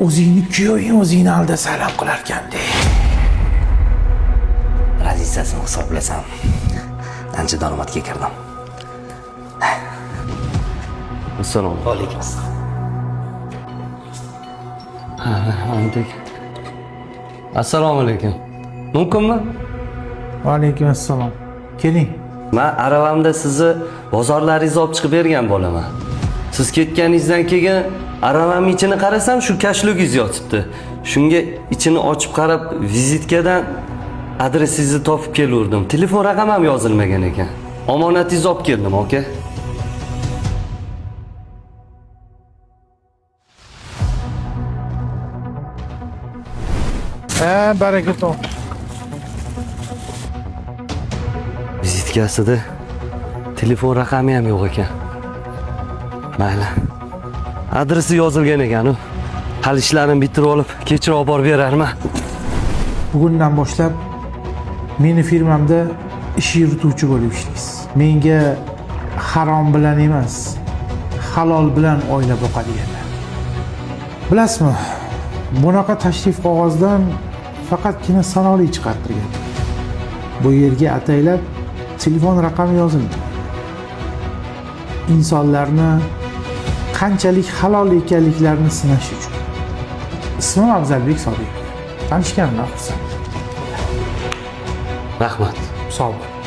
O'zingni kuyoving o'zingni alda salom qilarkanda. Razisasini hisoblasam, ancha daromadga kirdim. Assalomu alaykum. Assalomu alaykum. Mumkinmi? Va alaykum assalom. Keling. Men aravamda sizni bozorlaringizni olib chiqib bergan bo'laman. Siz ketganingizdan keyin aravamning ichini qarasam, shu kashlugingiz yotibdi. Shunga ichini ochib qarab, vizitkadan adresingizni topib kelurdim. Telefon raqamim ham yozilmagan ekan. Omonatingizni olib keldim, aka. Baraka top. Vizitkasida telefon raqami ham yo'q ekan. Mayli. Adresi yozilgan ekan-ku. Hali ishlarimni bitirib olib, kechroq olib borib berarman. Bugundan boshlab meni firmamda ish yurituvchi bo'lib ishlaysiz. Menga harom bilan emas, halol bilan oila boqadiganlar. Bilasizmi? Bunaqa tashrif qog'ozdan faqatgina sanoli chiqartirgan. Bu yerga ataylab telefon raqami yozilgan. Insonlarni qanchalik halol ekanliklarini sinash uchun. Ismim Afzalbek Sodiqov. Tanishganimdan xursand. Rahmat. Sog' bo'ling.